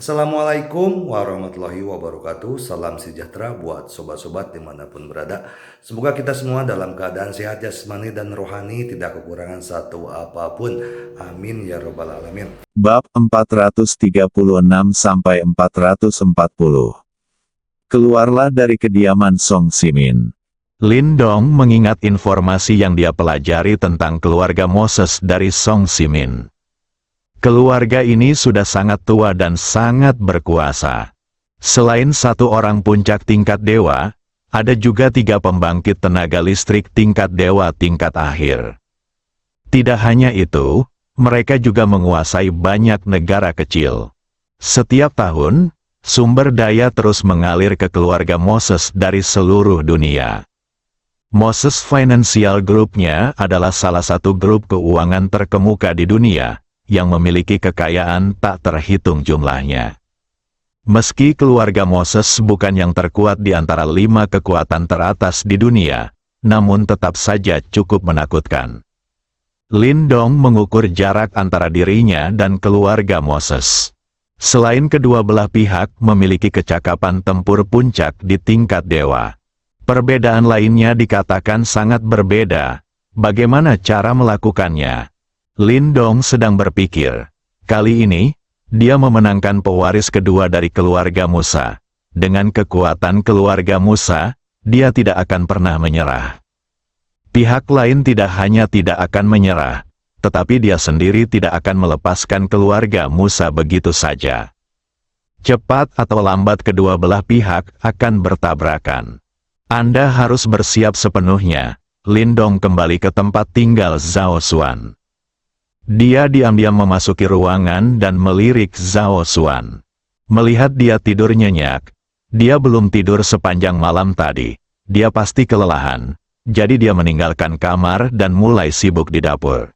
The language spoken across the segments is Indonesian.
Assalamualaikum warahmatullahi wabarakatuh. Salam sejahtera buat sobat-sobat dimanapun berada. Semoga kita semua dalam keadaan sehat jasmani dan rohani, tidak kekurangan satu apapun. Amin ya robbal alamin. Bab 436-440. Keluarlah dari kediaman Song Simin. Lin Dong mengingat informasi yang dia pelajari tentang keluarga Moses dari Song Simin. Keluarga ini sudah sangat tua dan sangat berkuasa. Selain satu orang puncak tingkat dewa, ada juga 3 pembangkit tenaga listrik tingkat dewa tingkat akhir. Tidak hanya itu, mereka juga menguasai banyak negara kecil. Setiap tahun, sumber daya terus mengalir ke keluarga Moses dari seluruh dunia. Moses Financial Group-nya adalah salah satu grup keuangan terkemuka di dunia, yang memiliki kekayaan tak terhitung jumlahnya. Meski keluarga Moses bukan yang terkuat di antara 5 kekuatan teratas di dunia, namun tetap saja cukup menakutkan. Lin Dong mengukur jarak antara dirinya dan keluarga Moses. Selain kedua belah pihak memiliki kecakapan tempur puncak di tingkat dewa, perbedaan lainnya dikatakan sangat berbeda. Bagaimana cara melakukannya? Lin Dong sedang berpikir. Kali ini, dia memenangkan pewaris kedua dari keluarga Musa. Dengan kekuatan keluarga Musa, dia tidak akan pernah menyerah. Pihak lain tidak hanya tidak akan menyerah, tetapi dia sendiri tidak akan melepaskan keluarga Musa begitu saja. Cepat atau lambat kedua belah pihak akan bertabrakan. Anda harus bersiap sepenuhnya. Lin Dong kembali ke tempat tinggal Zhao Xuan. Dia diam-diam memasuki ruangan dan melirik Zhao Xuan. Melihat dia tidur nyenyak, dia belum tidur sepanjang malam tadi. Dia pasti kelelahan, jadi dia meninggalkan kamar dan mulai sibuk di dapur.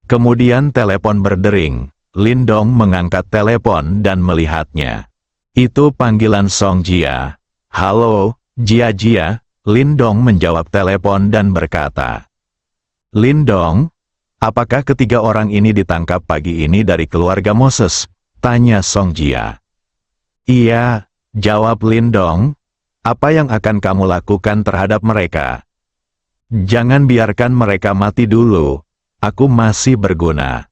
Kemudian telepon berdering. Lin Dong mengangkat telepon dan melihatnya. Itu panggilan Song Jia. "Halo, Jia Jia." Lin Dong menjawab telepon dan berkata, "Lin Dong, apakah ketiga orang ini ditangkap pagi ini dari keluarga Moses?" tanya Song Jia. "Iya," jawab Lin Dong. "Apa yang akan kamu lakukan terhadap mereka?" "Jangan biarkan mereka mati dulu. Aku masih berguna.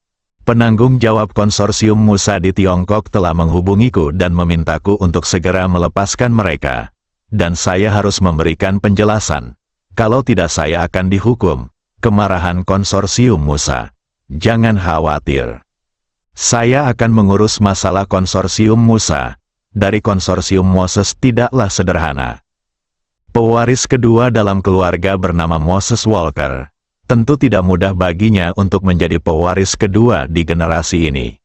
Penanggung jawab konsorsium Musa di Tiongkok telah menghubungiku dan memintaku untuk segera melepaskan mereka. Dan saya harus memberikan penjelasan. Kalau tidak saya akan dihukum." Kemarahan konsorsium Musa. "Jangan khawatir. Saya akan mengurus masalah konsorsium Musa. Dari konsorsium Moses tidaklah sederhana." Pewaris kedua dalam keluarga bernama Moses Walker. Tentu tidak mudah baginya untuk menjadi pewaris kedua di generasi ini.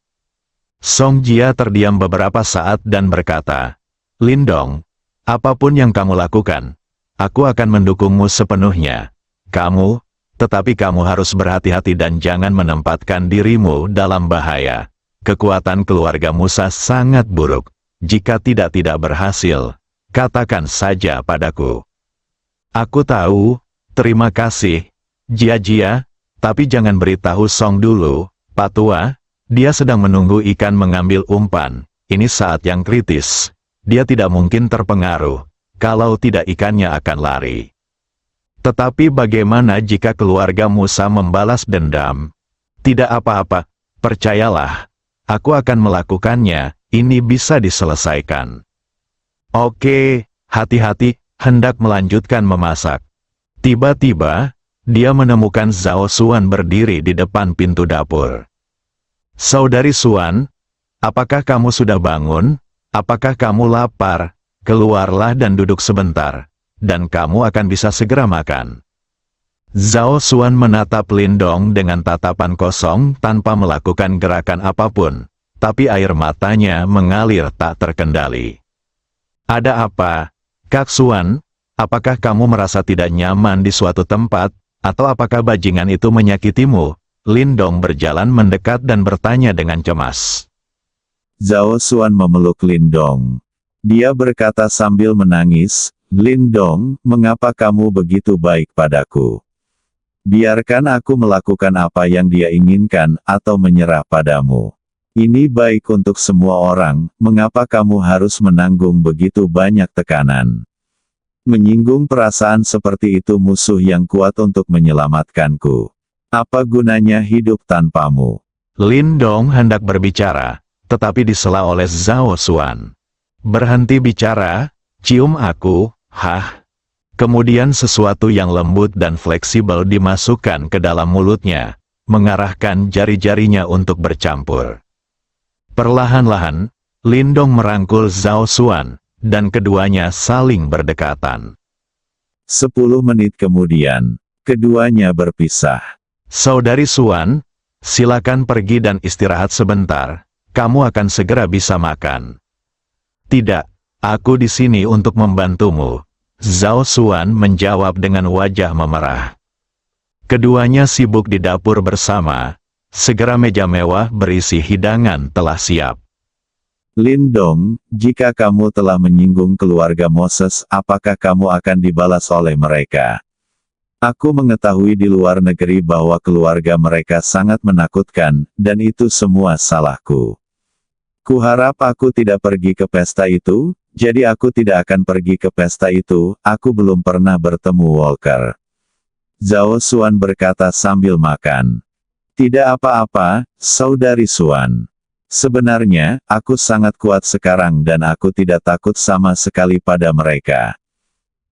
Song Jia terdiam beberapa saat dan berkata, "Lin Dong, apapun yang kamu lakukan, aku akan mendukungmu sepenuhnya. Tetapi kamu harus berhati-hati dan jangan menempatkan dirimu dalam bahaya. Kekuatan keluarga Musa sangat buruk. Jika tidak berhasil, katakan saja padaku." "Aku tahu, terima kasih, Jia Jia, tapi jangan beritahu Song dulu, Pak Tua. Dia sedang menunggu ikan mengambil umpan. Ini saat yang kritis. Dia tidak mungkin terpengaruh. Kalau tidak ikannya akan lari. Tetapi bagaimana jika keluarga Musa membalas dendam?" "Tidak apa-apa, percayalah. Aku akan melakukannya, ini bisa diselesaikan." "Oke, hati-hati." Hendak melanjutkan memasak. Tiba-tiba, dia menemukan Zhao Xuan berdiri di depan pintu dapur. "Saudari Xuan, apakah kamu sudah bangun? Apakah kamu lapar? Keluarlah dan duduk sebentar. Dan kamu akan bisa segera makan." Zhao Xuan menatap Lin Dong dengan tatapan kosong tanpa melakukan gerakan apapun, tapi air matanya mengalir tak terkendali. "Ada apa, Kak Xuan? Apakah kamu merasa tidak nyaman di suatu tempat, atau apakah bajingan itu menyakitimu?" Lin Dong berjalan mendekat dan bertanya dengan cemas. Zhao Xuan memeluk Lin Dong. Dia berkata sambil menangis, "Lin Dong, mengapa kamu begitu baik padaku? Biarkan aku melakukan apa yang dia inginkan, atau menyerah padamu." Ini baik untuk semua orang, mengapa kamu harus menanggung begitu banyak tekanan? Menyinggung perasaan seperti itu musuh yang kuat untuk menyelamatkanku. Apa gunanya hidup tanpamu? Lin Dong hendak berbicara, tetapi disela oleh Zhao Xuan. Berhenti bicara, cium aku, hah? Kemudian sesuatu yang lembut dan fleksibel dimasukkan ke dalam mulutnya, mengarahkan jari-jarinya untuk bercampur. Perlahan-lahan, Lin Dong merangkul Zhao Xuan, dan keduanya saling berdekatan. 10 menit kemudian, keduanya berpisah. Saudari Xuan, silakan pergi dan istirahat sebentar, kamu akan segera bisa makan. Tidak, aku di sini untuk membantumu, Zhao Xuan menjawab dengan wajah memerah. Keduanya sibuk di dapur bersama, segera meja mewah berisi hidangan telah siap. Lin Dong, jika kamu telah menyinggung keluarga Moses, apakah kamu akan dibalas oleh mereka? Aku mengetahui di luar negeri bahwa keluarga mereka sangat menakutkan, dan itu semua salahku. Kuharap aku tidak pergi ke pesta itu, jadi aku tidak akan pergi ke pesta itu, aku belum pernah bertemu Walker. Zhao Xuan berkata sambil makan. Tidak apa-apa, Saudari Xuan. Sebenarnya, aku sangat kuat sekarang dan aku tidak takut sama sekali pada mereka.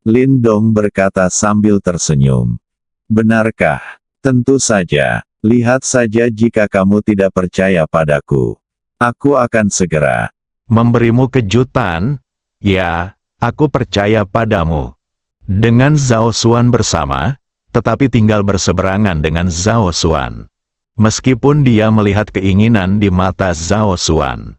Lin Dong berkata sambil tersenyum. Benarkah? Tentu saja. Lihat saja jika kamu tidak percaya padaku. Aku akan segera Memberimu kejutan? Ya, aku percaya padamu. Dengan Zhao Xuan bersama, tetapi tinggal berseberangan dengan Zhao Xuan. Meskipun dia melihat keinginan di mata Zhao Xuan,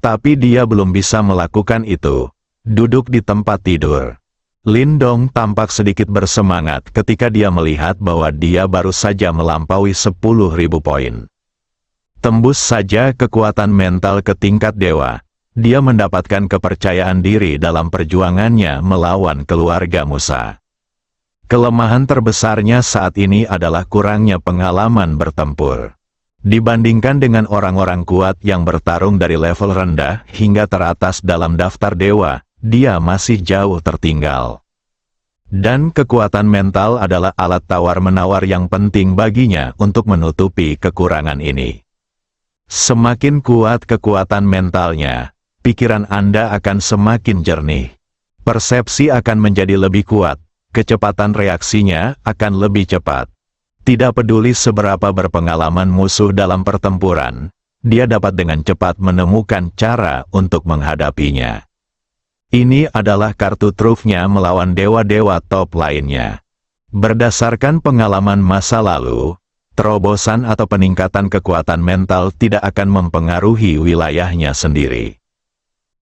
tapi dia belum bisa melakukan itu. Duduk di tempat tidur, Lin Dong tampak sedikit bersemangat ketika dia melihat bahwa dia baru saja melampaui 10.000 poin. Tembus saja kekuatan mental ke tingkat dewa, dia mendapatkan kepercayaan diri dalam perjuangannya melawan keluarga Musa. Kelemahan terbesarnya saat ini adalah kurangnya pengalaman bertempur. Dibandingkan dengan orang-orang kuat yang bertarung dari level rendah hingga teratas dalam daftar dewa, dia masih jauh tertinggal. Dan kekuatan mental adalah alat tawar-menawar yang penting baginya untuk menutupi kekurangan ini. Semakin kuat kekuatan mentalnya, pikiran Anda akan semakin jernih. Persepsi akan menjadi lebih kuat, kecepatan reaksinya akan lebih cepat. Tidak peduli seberapa berpengalaman musuh dalam pertempuran, dia dapat dengan cepat menemukan cara untuk menghadapinya. Ini adalah kartu trufnya melawan dewa-dewa top lainnya. Berdasarkan pengalaman masa lalu, terobosan atau peningkatan kekuatan mental tidak akan mempengaruhi wilayahnya sendiri.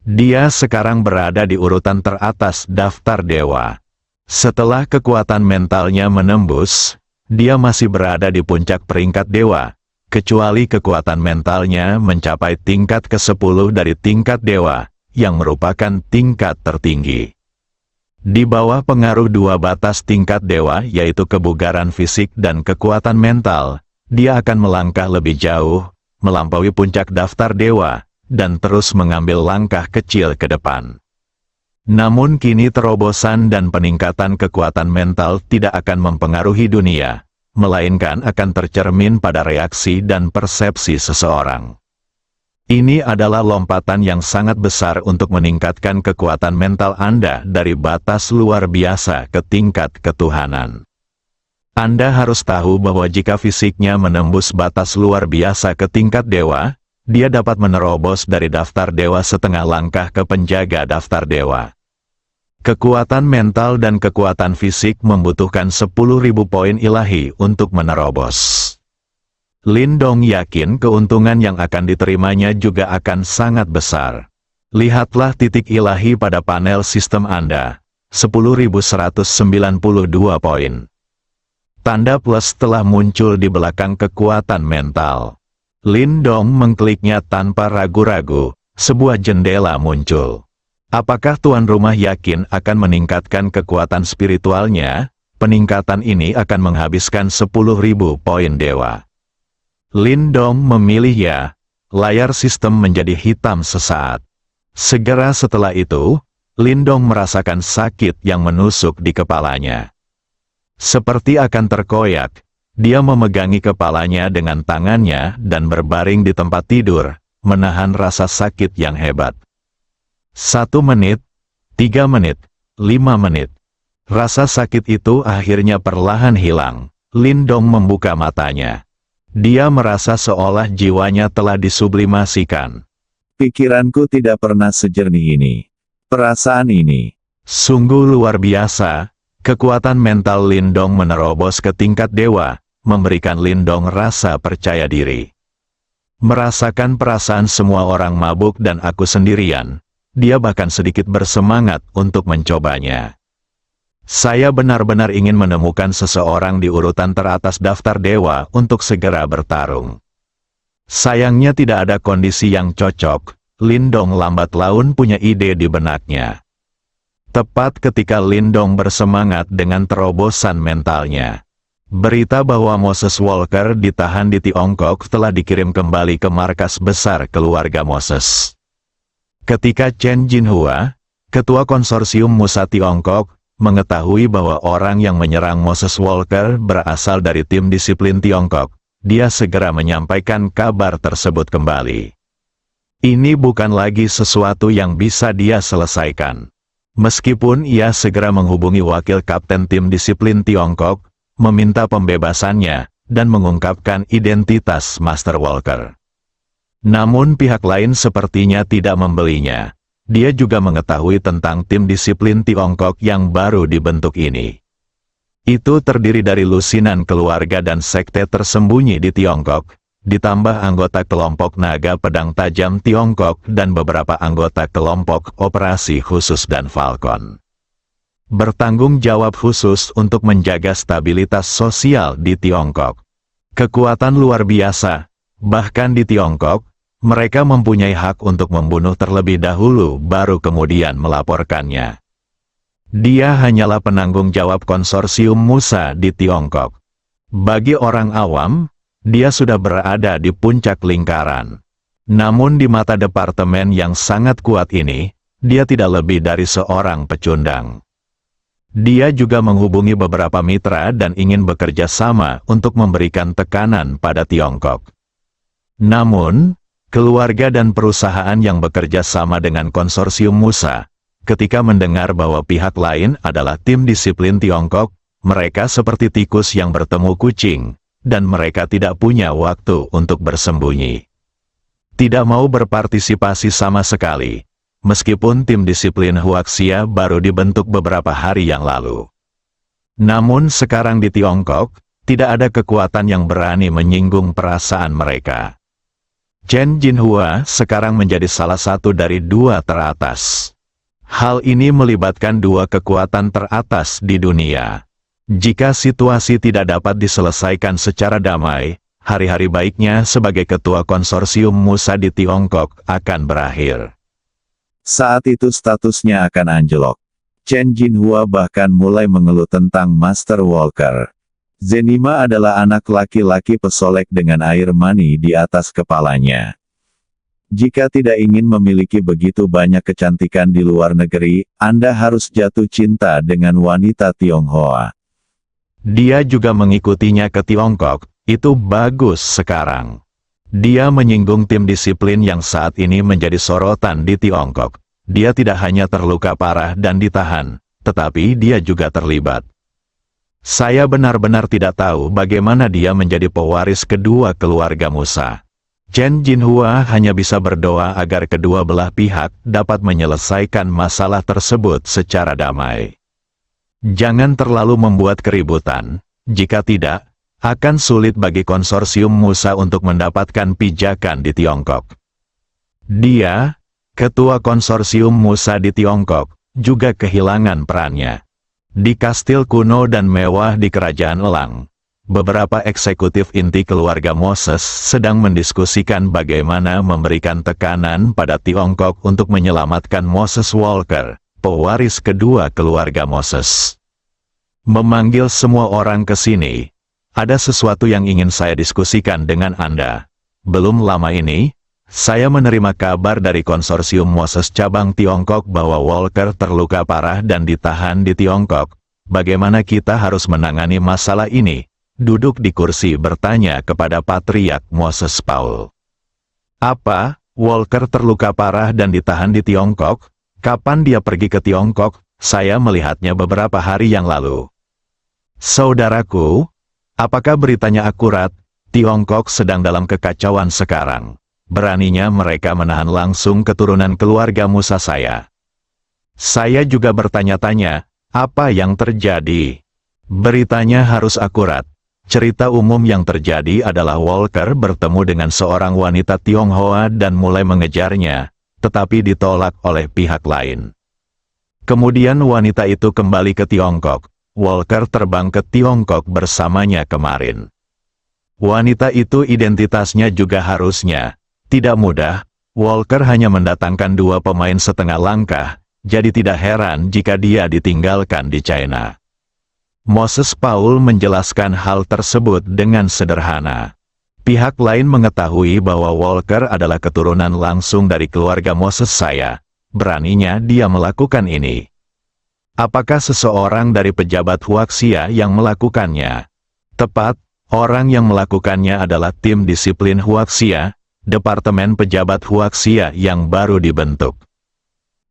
Dia sekarang berada di urutan teratas daftar dewa. Setelah kekuatan mentalnya menembus, dia masih berada di puncak peringkat dewa, kecuali kekuatan mentalnya mencapai tingkat ke-10 dari tingkat dewa, yang merupakan tingkat tertinggi. Di bawah pengaruh dua batas tingkat dewa yaitu kebugaran fisik dan kekuatan mental, dia akan melangkah lebih jauh, melampaui puncak daftar dewa, dan terus mengambil langkah kecil ke depan. Namun kini terobosan dan peningkatan kekuatan mental tidak akan mempengaruhi dunia, melainkan akan tercermin pada reaksi dan persepsi seseorang. Ini adalah lompatan yang sangat besar untuk meningkatkan kekuatan mental Anda dari batas luar biasa ke tingkat ketuhanan. Anda harus tahu bahwa jika fisiknya menembus batas luar biasa ke tingkat dewa, dia dapat menerobos dari daftar dewa setengah langkah ke penjaga daftar dewa. Kekuatan mental dan kekuatan fisik membutuhkan 10.000 poin ilahi untuk menerobos. Lin Dong yakin keuntungan yang akan diterimanya juga akan sangat besar. Lihatlah titik ilahi pada panel sistem Anda, 10.192 poin. Tanda plus telah muncul di belakang kekuatan mental. Lin Dong mengkliknya tanpa ragu-ragu, sebuah jendela muncul. Apakah tuan rumah yakin akan meningkatkan kekuatan spiritualnya? Peningkatan ini akan menghabiskan 10.000 poin dewa. Lin Dong memilih ya. layar sistem menjadi hitam sesaat. Segera setelah itu, Lindong merasakan sakit yang menusuk di kepalanya. Seperti akan terkoyak, dia memegangi kepalanya dengan tangannya dan berbaring di tempat tidur, menahan rasa sakit yang hebat. 1 menit, 3 menit, 5 menit. Rasa sakit itu akhirnya perlahan hilang. Lindong membuka matanya. Dia merasa seolah jiwanya telah disublimasikan. Pikiranku tidak pernah sejernih ini. Perasaan ini. Sungguh luar biasa, kekuatan mental Lindong menerobos ke tingkat dewa, memberikan Lindong rasa percaya diri. Merasakan perasaan semua orang mabuk dan aku sendirian, dia bahkan sedikit bersemangat untuk mencobanya. Saya benar-benar ingin menemukan seseorang di urutan teratas daftar dewa untuk segera bertarung. Sayangnya tidak ada kondisi yang cocok. Lindong lambat laun punya ide di benaknya. Tepat ketika Lindong bersemangat dengan terobosan mentalnya, berita bahwa Moses Walker ditahan di Tiongkok telah dikirim kembali ke markas besar keluarga Moses. Ketika Chen Jinhua, ketua konsorsium Musa Tiongkok, mengetahui bahwa orang yang menyerang Moses Walker berasal dari tim disiplin Tiongkok, dia segera menyampaikan kabar tersebut kembali. Ini bukan lagi sesuatu yang bisa dia selesaikan. Meskipun ia segera menghubungi wakil kapten tim disiplin Tiongkok, meminta pembebasannya, dan mengungkapkan identitas Master Walker. Namun pihak lain sepertinya tidak membelinya. Dia juga mengetahui tentang tim disiplin Tiongkok yang baru dibentuk ini. Itu terdiri dari lusinan keluarga dan sekte tersembunyi di Tiongkok, ditambah anggota kelompok naga pedang tajam Tiongkok dan beberapa anggota kelompok operasi khusus dan Falcon. Bertanggung jawab khusus untuk menjaga stabilitas sosial di Tiongkok. Kekuatan luar biasa, bahkan di Tiongkok, mereka mempunyai hak untuk membunuh terlebih dahulu baru kemudian melaporkannya. Dia hanyalah penanggung jawab konsorsium Musa di Tiongkok. Bagi orang awam, dia sudah berada di puncak lingkaran. Namun di mata departemen yang sangat kuat ini, dia tidak lebih dari seorang pecundang. Dia juga menghubungi beberapa mitra dan ingin bekerja sama untuk memberikan tekanan pada Tiongkok. Namun, keluarga dan perusahaan yang bekerja sama dengan konsorsium Musa, ketika mendengar bahwa pihak lain adalah tim disiplin Tiongkok, mereka seperti tikus yang bertemu kucing, dan mereka tidak punya waktu untuk bersembunyi. Tidak mau berpartisipasi sama sekali, meskipun tim disiplin Huaxia baru dibentuk beberapa hari yang lalu. Namun sekarang di Tiongkok, tidak ada kekuatan yang berani menyinggung perasaan mereka. Chen Jinhua sekarang menjadi salah satu dari 2 teratas. Hal ini melibatkan 2 kekuatan teratas di dunia. Jika situasi tidak dapat diselesaikan secara damai, hari-hari baiknya sebagai ketua konsorsium Musa di Tiongkok akan berakhir. Saat itu statusnya akan anjlok. Chen Jinhua bahkan mulai mengeluh tentang Master Walker. Zenima adalah anak laki-laki pesolek dengan air mani di atas kepalanya. Jika tidak ingin memiliki begitu banyak kecantikan di luar negeri, Anda harus jatuh cinta dengan wanita Tionghoa. Dia juga mengikutinya ke Tiongkok, itu bagus sekarang. Dia menyinggung tim disiplin yang saat ini menjadi sorotan di Tiongkok. Dia tidak hanya terluka parah dan ditahan, tetapi dia juga terlibat. Saya benar-benar tidak tahu bagaimana dia menjadi pewaris kedua keluarga Musa. Chen Jinhua hanya bisa berdoa agar kedua belah pihak dapat menyelesaikan masalah tersebut secara damai. Jangan terlalu membuat keributan, jika tidak, akan sulit bagi konsorsium Musa untuk mendapatkan pijakan di Tiongkok. Dia, ketua konsorsium Musa di Tiongkok, juga kehilangan perannya. Di kastil kuno dan mewah di Kerajaan Elang, beberapa eksekutif inti keluarga Moses sedang mendiskusikan bagaimana memberikan tekanan pada Tiongkok untuk menyelamatkan Moses Walker, pewaris kedua keluarga Moses. Memanggil semua orang ke sini, ada sesuatu yang ingin saya diskusikan dengan Anda. Belum lama ini, Saya menerima kabar dari konsorsium Moses cabang Tiongkok bahwa Walker terluka parah dan ditahan di Tiongkok. Bagaimana kita harus menangani masalah ini? Duduk di kursi bertanya kepada Patriark Moses Paul. Apa? Walker terluka parah dan ditahan di Tiongkok? Kapan dia pergi ke Tiongkok? Saya melihatnya beberapa hari yang lalu. Saudaraku, apakah beritanya akurat? Tiongkok sedang dalam kekacauan sekarang. Beraninya mereka menahan langsung keturunan keluarga Musa saya. Saya juga bertanya-tanya, apa yang terjadi? Beritanya harus akurat. Cerita umum yang terjadi adalah Walker bertemu dengan seorang wanita Tionghoa dan mulai mengejarnya, tetapi ditolak oleh pihak lain. Kemudian wanita itu kembali ke Tiongkok. Walker terbang ke Tiongkok bersamanya kemarin. Wanita itu identitasnya juga harusnya tidak mudah. Walker hanya mendatangkan 2 pemain setengah langkah, jadi tidak heran jika dia ditinggalkan di China. Moses Paul menjelaskan hal tersebut dengan sederhana. Pihak lain mengetahui bahwa Walker adalah keturunan langsung dari keluarga Moses saya. Beraninya dia melakukan ini. Apakah seseorang dari pejabat Huaxia yang melakukannya? Tepat, orang yang melakukannya adalah tim disiplin Huaxia, Departemen Pejabat Huaxia yang baru dibentuk.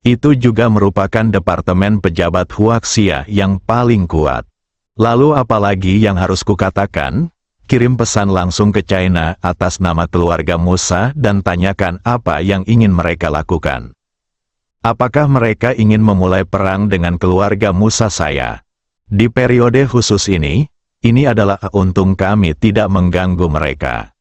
Itu juga merupakan Departemen Pejabat Huaxia yang paling kuat. Lalu apalagi yang harus kukatakan? Kirim pesan langsung ke China atas nama keluarga Musa dan tanyakan apa yang ingin mereka lakukan. Apakah mereka ingin memulai perang dengan keluarga Musa saya? Di periode khusus ini adalah untung kami tidak mengganggu mereka.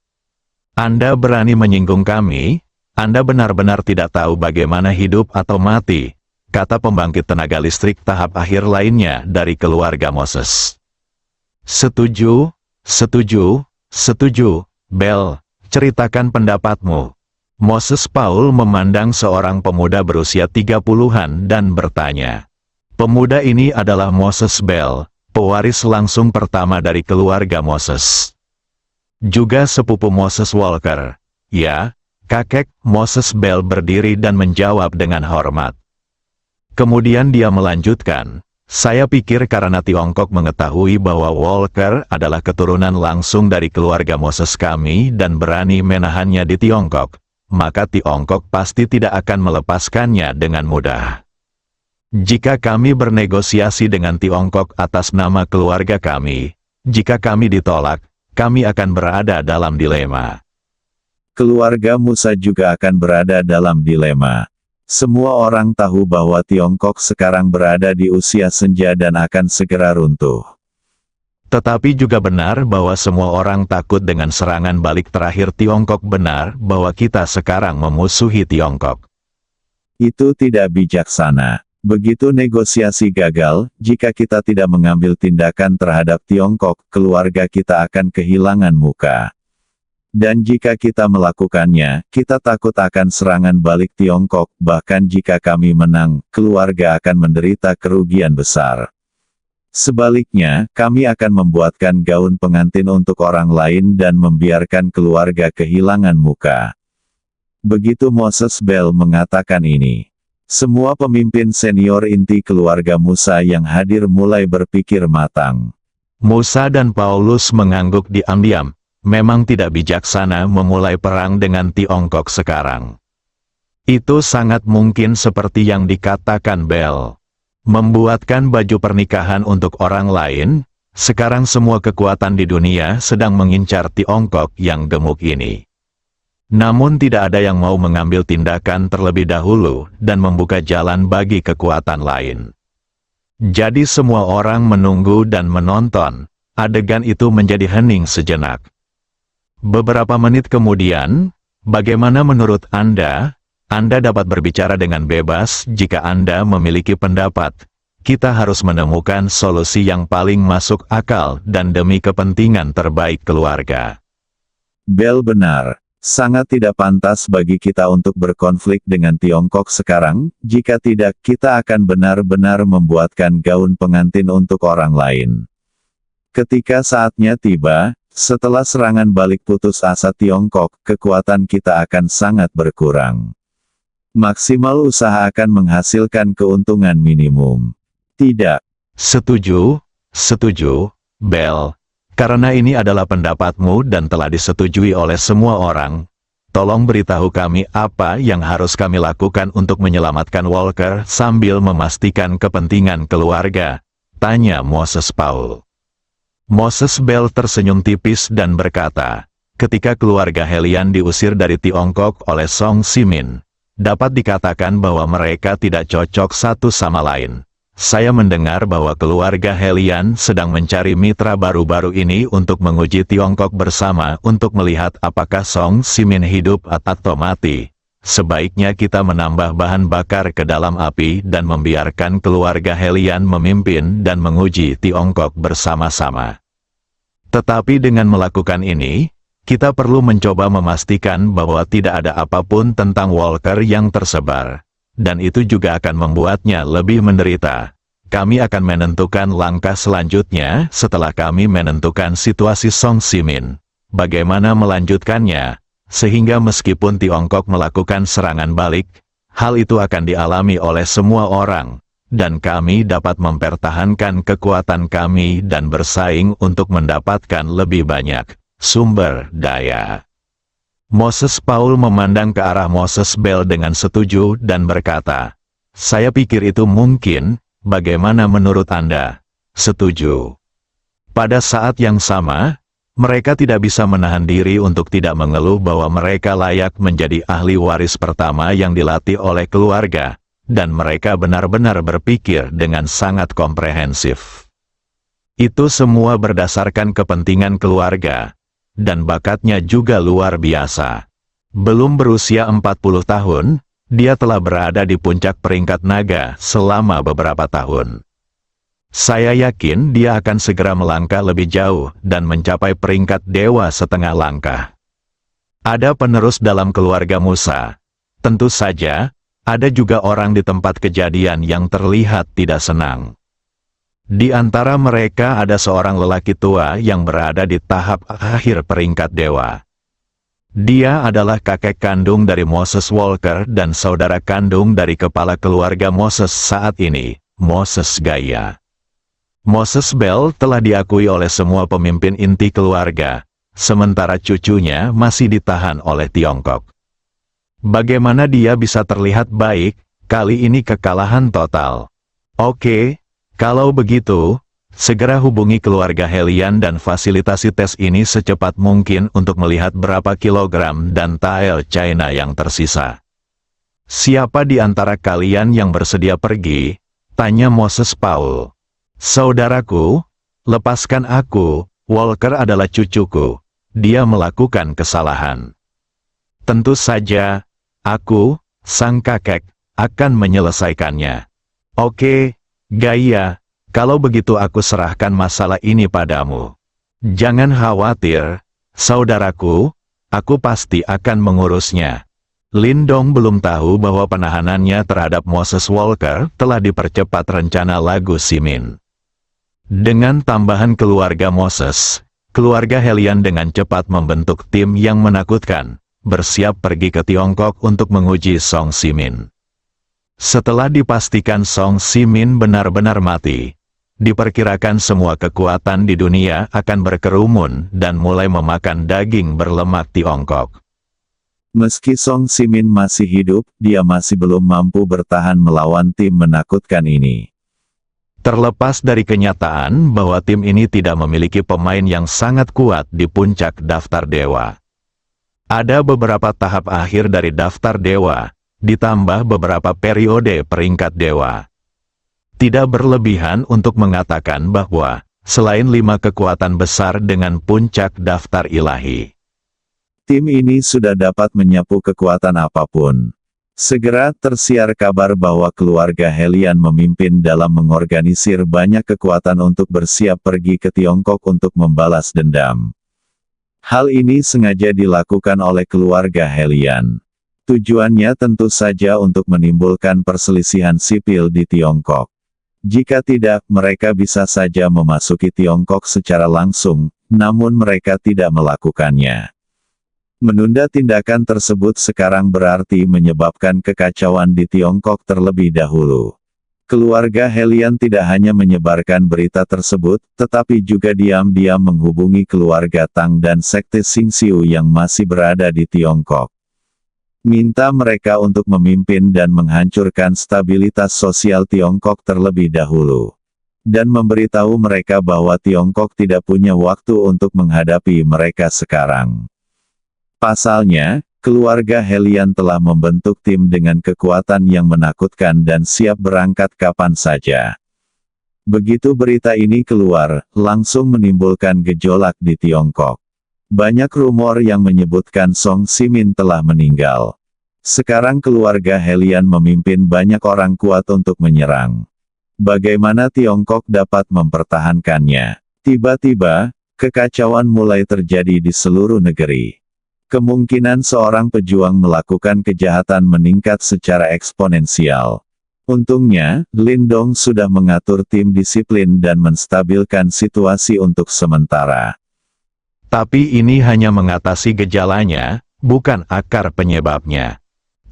Anda berani menyinggung kami? Anda benar-benar tidak tahu bagaimana hidup atau mati, kata pembangkit tenaga listrik tahap akhir lainnya dari keluarga Moses. Setuju, setuju, setuju, Bel, ceritakan pendapatmu. Moses Paul memandang seorang pemuda berusia 30-an dan bertanya. Pemuda ini adalah Moses Bel, pewaris langsung pertama dari keluarga Moses. Juga sepupu Moses Walker. Ya, kakek. Moses Bel berdiri dan menjawab dengan hormat. Kemudian dia melanjutkan, saya pikir karena Tiongkok mengetahui bahwa Walker adalah keturunan langsung dari keluarga Moses kami dan berani menahannya di Tiongkok, maka Tiongkok pasti tidak akan melepaskannya dengan mudah. Jika kami bernegosiasi dengan Tiongkok atas nama keluarga kami, jika kami ditolak, kami akan berada dalam dilema. Keluarga Musa juga akan berada dalam dilema. Semua orang tahu bahwa Tiongkok sekarang berada di usia senja dan akan segera runtuh. Tetapi juga benar bahwa semua orang takut dengan serangan balik terakhir Tiongkok. Benar bahwa kita sekarang memusuhi Tiongkok. Itu tidak bijaksana. Begitu negosiasi gagal, jika kita tidak mengambil tindakan terhadap Tiongkok, keluarga kita akan kehilangan muka. Dan jika kita melakukannya, kita takut akan serangan balik Tiongkok, bahkan jika kami menang, keluarga akan menderita kerugian besar. Sebaliknya, kami akan membuatkan gaun pengantin untuk orang lain dan membiarkan keluarga kehilangan muka. Begitu Moses Bel mengatakan ini. Semua pemimpin senior inti keluarga Musa yang hadir mulai berpikir matang. Musa dan Paulus mengangguk diam-diam. Memang tidak bijaksana memulai perang dengan Tiongkok sekarang. Itu sangat mungkin seperti yang dikatakan Bel. Membuatkan baju pernikahan untuk orang lain, sekarang semua kekuatan di dunia sedang mengincar Tiongkok yang gemuk ini. Namun tidak ada yang mau mengambil tindakan terlebih dahulu dan membuka jalan bagi kekuatan lain. Jadi semua orang menunggu dan menonton. Adegan itu menjadi hening sejenak. Beberapa menit kemudian, bagaimana menurut Anda? Anda dapat berbicara dengan bebas jika Anda memiliki pendapat. Kita harus menemukan solusi yang paling masuk akal dan demi kepentingan terbaik keluarga. Bel benar. Sangat tidak pantas bagi kita untuk berkonflik dengan Tiongkok sekarang, jika tidak, kita akan benar-benar membuatkan gaun pengantin untuk orang lain. Ketika saatnya tiba, Setelah serangan balik putus asa Tiongkok, kekuatan kita akan sangat berkurang. Maksimal usaha akan menghasilkan keuntungan minimum. Tidak. Setuju, Bel. Karena ini adalah pendapatmu dan telah disetujui oleh semua orang, tolong beritahu kami apa yang harus kami lakukan untuk menyelamatkan Walker sambil memastikan kepentingan keluarga, tanya Moses Paul. Moses Bell tersenyum tipis dan berkata, ketika keluarga Helian diusir dari Tiongkok oleh Song Simin, dapat dikatakan bahwa mereka tidak cocok satu sama lain. Saya mendengar bahwa keluarga Helian sedang mencari mitra baru-baru ini untuk menguji Tiongkok bersama untuk melihat apakah Song Simin hidup atau mati. Sebaiknya kita menambah bahan bakar ke dalam api dan membiarkan keluarga Helian memimpin dan menguji Tiongkok bersama-sama. Tetapi dengan melakukan ini, kita perlu mencoba memastikan bahwa tidak ada apapun tentang Walker yang tersebar. Dan itu juga akan membuatnya lebih menderita. Kami akan menentukan langkah selanjutnya setelah kami menentukan situasi Song Simin. Bagaimana melanjutkannya, sehingga meskipun Tiongkok melakukan serangan balik, hal itu akan dialami oleh semua orang, dan kami dapat mempertahankan kekuatan kami dan bersaing untuk mendapatkan lebih banyak sumber daya. Moses Paul memandang ke arah Moses Bell dengan setuju dan berkata, saya pikir itu mungkin, bagaimana menurut Anda? Setuju. Pada saat yang sama, mereka tidak bisa menahan diri untuk tidak mengeluh bahwa mereka layak menjadi ahli waris pertama yang dilatih oleh keluarga, dan mereka benar-benar berpikir dengan sangat komprehensif. Itu semua berdasarkan kepentingan keluarga. Dan bakatnya juga luar biasa. Belum berusia 40 tahun, dia telah berada di puncak peringkat naga selama beberapa tahun. Saya yakin dia akan segera melangkah lebih jauh dan mencapai peringkat dewa setengah langkah. Ada penerus dalam keluarga Musa. Tentu saja, ada juga orang di tempat kejadian yang terlihat tidak senang. Di antara mereka ada seorang lelaki tua yang berada di tahap akhir peringkat dewa. Dia adalah kakek kandung dari Moses Walker dan saudara kandung dari kepala keluarga Moses saat ini, Moses Gaya. Moses Bell telah diakui oleh semua pemimpin inti keluarga, sementara cucunya masih ditahan oleh Tiongkok. Bagaimana dia bisa terlihat baik, kali ini kekalahan total. Oke. Kalau begitu, segera hubungi keluarga Helian dan fasilitasi tes ini secepat mungkin untuk melihat berapa kilogram dan tael China yang tersisa. Siapa di antara kalian yang bersedia pergi? Tanya Moses Paul. Saudaraku, lepaskan aku, Walker adalah cucuku. Dia melakukan kesalahan. Tentu saja, aku, sang kakek, akan menyelesaikannya. Oke. Gaya, kalau begitu aku serahkan masalah ini padamu. Jangan khawatir, saudaraku, aku pasti akan mengurusnya. Lindong belum tahu bahwa penahanannya terhadap Moses Walker telah dipercepat rencana lagu Simin. Dengan tambahan keluarga Moses, keluarga Helian dengan cepat membentuk tim yang menakutkan, bersiap pergi ke Tiongkok untuk menguji Song Simin. Setelah dipastikan Song Simin benar-benar mati, diperkirakan semua kekuatan di dunia akan berkerumun dan mulai memakan daging berlemak Tiongkok. Meski Song Simin masih hidup, dia masih belum mampu bertahan melawan tim menakutkan ini. Terlepas dari kenyataan bahwa tim ini tidak memiliki pemain yang sangat kuat di puncak daftar dewa. Ada beberapa tahap akhir dari daftar dewa, ditambah beberapa periode peringkat dewa. Tidak berlebihan untuk mengatakan bahwa, selain 5 kekuatan besar dengan puncak daftar ilahi, Tim ini sudah dapat menyapu kekuatan apapun. Segera tersiar kabar bahwa keluarga Helian memimpin dalam mengorganisir banyak kekuatan untuk bersiap pergi ke Tiongkok untuk membalas dendam. Hal ini sengaja dilakukan oleh keluarga Helian. Tujuannya tentu saja untuk menimbulkan perselisihan sipil di Tiongkok. Jika tidak, mereka bisa saja memasuki Tiongkok secara langsung, namun mereka tidak melakukannya. Menunda tindakan tersebut sekarang berarti menyebabkan kekacauan di Tiongkok terlebih dahulu. Keluarga Helian tidak hanya menyebarkan berita tersebut, tetapi juga diam-diam menghubungi keluarga Tang dan sekte Xingxiu yang masih berada di Tiongkok. Minta mereka untuk memimpin dan menghancurkan stabilitas sosial Tiongkok terlebih dahulu. Dan memberitahu mereka bahwa Tiongkok tidak punya waktu untuk menghadapi mereka sekarang. Pasalnya, keluarga Helian telah membentuk tim dengan kekuatan yang menakutkan dan siap berangkat kapan saja. Begitu berita ini keluar, langsung menimbulkan gejolak di Tiongkok. Banyak rumor yang menyebutkan Song Ximin telah meninggal. Sekarang keluarga Helian memimpin banyak orang kuat untuk menyerang. Bagaimana Tiongkok dapat mempertahankannya? Tiba-tiba, kekacauan mulai terjadi di seluruh negeri. Kemungkinan seorang pejuang melakukan kejahatan meningkat secara eksponensial. Untungnya, Lindong sudah mengatur tim disiplin dan menstabilkan situasi untuk sementara. Tapi ini hanya mengatasi gejalanya, bukan akar penyebabnya.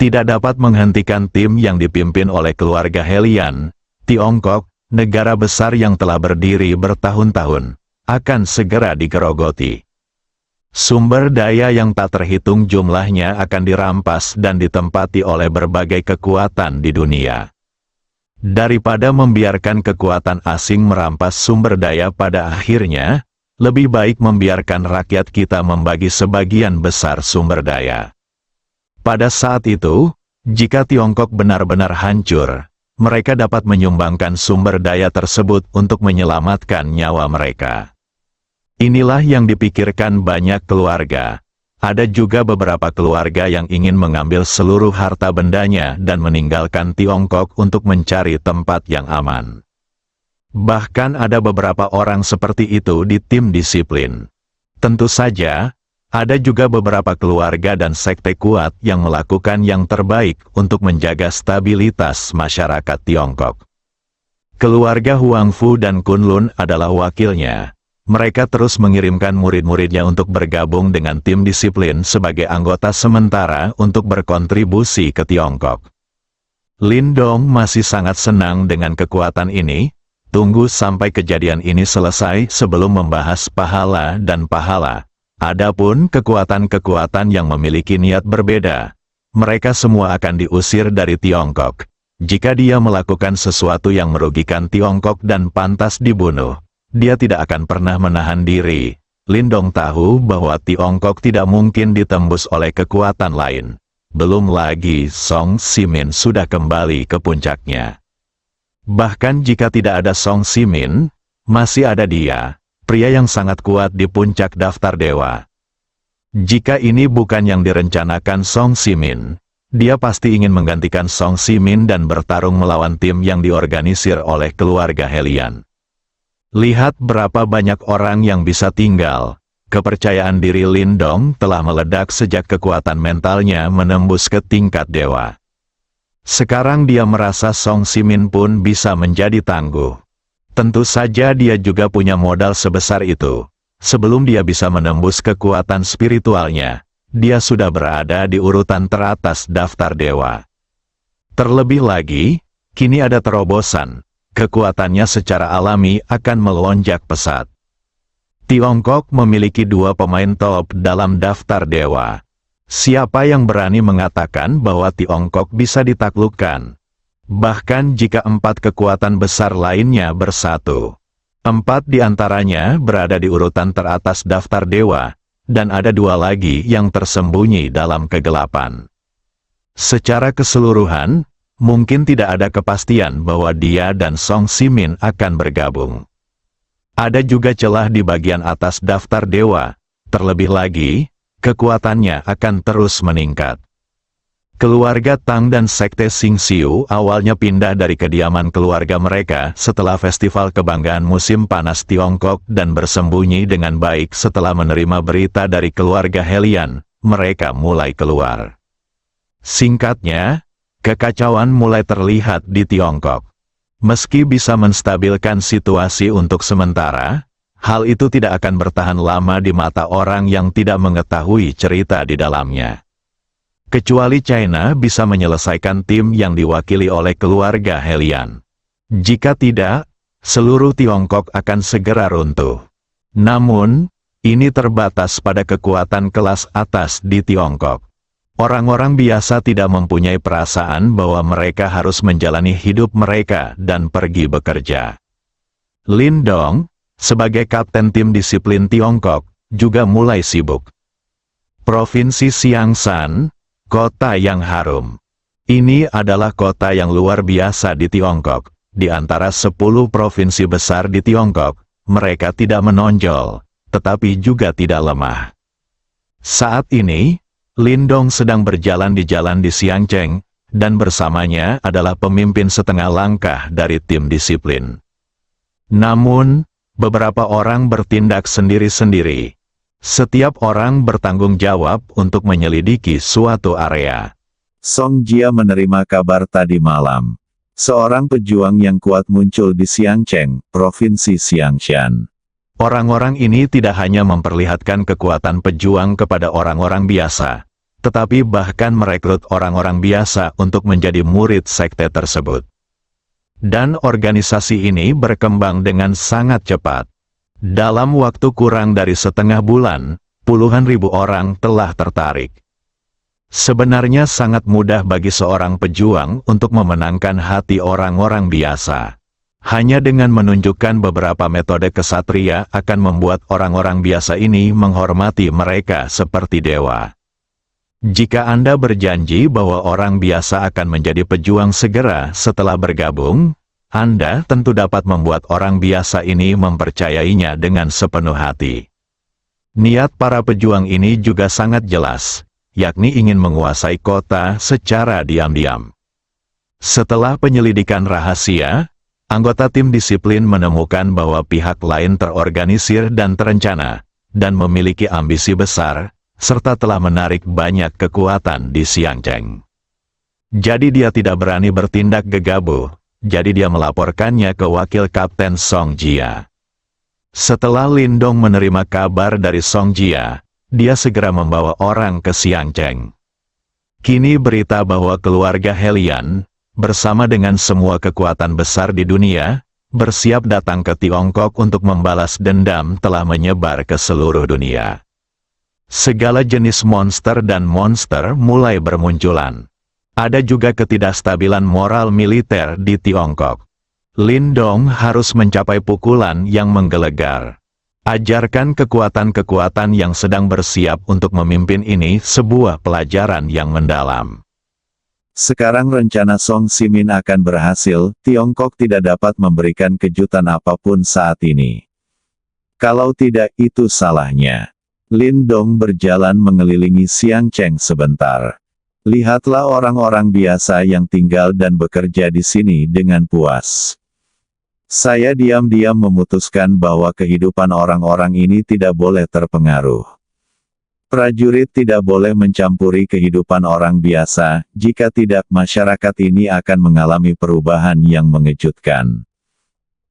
Tidak dapat menghentikan tim yang dipimpin oleh keluarga Helian. Tiongkok, negara besar yang telah berdiri bertahun-tahun, akan segera digerogoti. Sumber daya yang tak terhitung jumlahnya akan dirampas dan ditempati oleh berbagai kekuatan di dunia. Daripada membiarkan kekuatan asing merampas sumber daya pada akhirnya, lebih baik membiarkan rakyat kita membagi sebagian besar sumber daya. Pada saat itu, jika Tiongkok benar-benar hancur, mereka dapat menyumbangkan sumber daya tersebut untuk menyelamatkan nyawa mereka. Inilah yang dipikirkan banyak keluarga. Ada juga beberapa keluarga yang ingin mengambil seluruh harta bendanya dan meninggalkan Tiongkok untuk mencari tempat yang aman. Bahkan ada beberapa orang seperti itu di tim disiplin. Tentu saja, ada juga beberapa keluarga dan sekte kuat yang melakukan yang terbaik untuk menjaga stabilitas masyarakat Tiongkok. Keluarga Huangfu dan Kunlun adalah wakilnya. Mereka terus mengirimkan murid-muridnya untuk bergabung dengan tim disiplin sebagai anggota sementara untuk berkontribusi ke Tiongkok. Lindong masih sangat senang dengan kekuatan ini. Tunggu sampai kejadian ini selesai sebelum membahas pahala dan pahala. Adapun kekuatan-kekuatan yang memiliki niat berbeda, mereka semua akan diusir dari Tiongkok. Jika dia melakukan sesuatu yang merugikan Tiongkok dan pantas dibunuh, dia tidak akan pernah menahan diri. Lindong tahu bahwa Tiongkok tidak mungkin ditembus oleh kekuatan lain. Belum lagi Song Ximin sudah kembali ke puncaknya. Bahkan jika tidak ada Song Ximin, masih ada dia, pria yang sangat kuat di puncak daftar dewa. Jika ini bukan yang direncanakan Song Ximin, dia pasti ingin menggantikan Song Ximin dan bertarung melawan tim yang diorganisir oleh keluarga Helian. Lihat berapa banyak orang yang bisa tinggal. Kepercayaan diri Lindong telah meledak sejak kekuatan mentalnya menembus ke tingkat dewa. Sekarang dia merasa Song Ximin pun bisa menjadi tangguh. Tentu saja dia juga punya modal sebesar itu. Sebelum dia bisa menembus kekuatan spiritualnya, dia sudah berada di urutan teratas daftar dewa. Terlebih lagi, kini ada terobosan. Kekuatannya secara alami akan melonjak pesat. Tiongkok memiliki 2 pemain top dalam daftar dewa. Siapa yang berani mengatakan bahwa Tiongkok bisa ditaklukkan? Bahkan jika 4 kekuatan besar lainnya bersatu. 4 di antaranya berada di urutan teratas daftar dewa, dan ada 2 lagi yang tersembunyi dalam kegelapan. Secara keseluruhan, mungkin tidak ada kepastian bahwa dia dan Song Ximin akan bergabung. Ada juga celah di bagian atas daftar dewa. Terlebih lagi, kekuatannya akan terus meningkat. Keluarga Tang dan sekte Xingxiu awalnya pindah dari kediaman keluarga mereka setelah festival kebanggaan musim panas Tiongkok dan bersembunyi dengan baik setelah menerima berita dari keluarga Helian. Mereka mulai keluar. Singkatnya, kekacauan mulai terlihat di Tiongkok. Meski bisa menstabilkan situasi untuk sementara, hal itu tidak akan bertahan lama di mata orang yang tidak mengetahui cerita di dalamnya. Kecuali China bisa menyelesaikan tim yang diwakili oleh keluarga Helian. Jika tidak, seluruh Tiongkok akan segera runtuh. Namun, ini terbatas pada kekuatan kelas atas di Tiongkok. Orang-orang biasa tidak mempunyai perasaan bahwa mereka harus menjalani hidup mereka dan pergi bekerja. Lin Dong, sebagai kapten tim disiplin Tiongkok, juga mulai sibuk. Provinsi Xiangshan, kota yang harum. Ini adalah kota yang luar biasa di Tiongkok. Di antara 10 provinsi besar di Tiongkok, mereka tidak menonjol, tetapi juga tidak lemah. Saat ini, Lin Dong sedang berjalan di jalan di Xiangcheng, dan bersamanya adalah pemimpin setengah langkah dari tim disiplin. Namun, beberapa orang bertindak sendiri-sendiri. Setiap orang bertanggung jawab untuk menyelidiki suatu area. Song Jia menerima kabar tadi malam. Seorang pejuang yang kuat muncul di Xiangcheng, Provinsi Xiangshan. Orang-orang ini tidak hanya memperlihatkan kekuatan pejuang kepada orang-orang biasa, tetapi bahkan merekrut orang-orang biasa untuk menjadi murid sekte tersebut. Dan organisasi ini berkembang dengan sangat cepat. Dalam waktu kurang dari setengah bulan, puluhan ribu orang telah tertarik. Sebenarnya sangat mudah bagi seorang pejuang untuk memenangkan hati orang-orang biasa. Hanya dengan menunjukkan beberapa metode kesatria akan membuat orang-orang biasa ini menghormati mereka seperti dewa. Jika Anda berjanji bahwa orang biasa akan menjadi pejuang segera setelah bergabung, Anda tentu dapat membuat orang biasa ini mempercayainya dengan sepenuh hati. Niat para pejuang ini juga sangat jelas, yakni ingin menguasai kota secara diam-diam. Setelah penyelidikan rahasia, anggota tim disiplin menemukan bahwa pihak lain terorganisir dan terencana, dan memiliki ambisi besar, serta telah menarik banyak kekuatan di Xiangcheng. Jadi dia tidak berani bertindak gegabah, jadi dia melaporkannya ke wakil kapten Song Jia. Setelah Lin Dong menerima kabar dari Song Jia, dia segera membawa orang ke Xiangcheng. Kini berita bahwa keluarga Helian, bersama dengan semua kekuatan besar di dunia, bersiap datang ke Tiongkok untuk membalas dendam telah menyebar ke seluruh dunia. Segala jenis monster dan monster mulai bermunculan. Ada juga ketidakstabilan moral militer di Tiongkok. Lin Dong harus mencapai pukulan yang menggelegar. Ajarkan kekuatan-kekuatan yang sedang bersiap untuk memimpin ini sebuah pelajaran yang mendalam. Sekarang rencana Song Simin akan berhasil, Tiongkok tidak dapat memberikan kejutan apapun saat ini. Kalau tidak, itu salahnya. Lin Dong berjalan mengelilingi Xiangcheng sebentar. Lihatlah orang-orang biasa yang tinggal dan bekerja di sini dengan puas. Saya diam-diam memutuskan bahwa kehidupan orang-orang ini tidak boleh terpengaruh. Prajurit tidak boleh mencampuri kehidupan orang biasa, jika tidak masyarakat ini akan mengalami perubahan yang mengejutkan.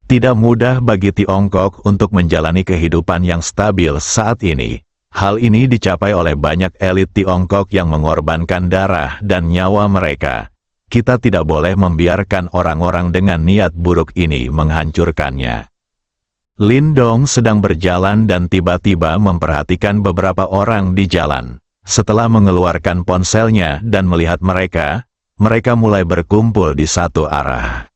Tidak mudah bagi Tiongkok untuk menjalani kehidupan yang stabil saat ini. Hal ini dicapai oleh banyak elit Tiongkok yang mengorbankan darah dan nyawa mereka. Kita tidak boleh membiarkan orang-orang dengan niat buruk ini menghancurkannya. Lin Dong sedang berjalan dan tiba-tiba memperhatikan beberapa orang di jalan. Setelah mengeluarkan ponselnya dan melihat mereka, mereka mulai berkumpul di satu arah.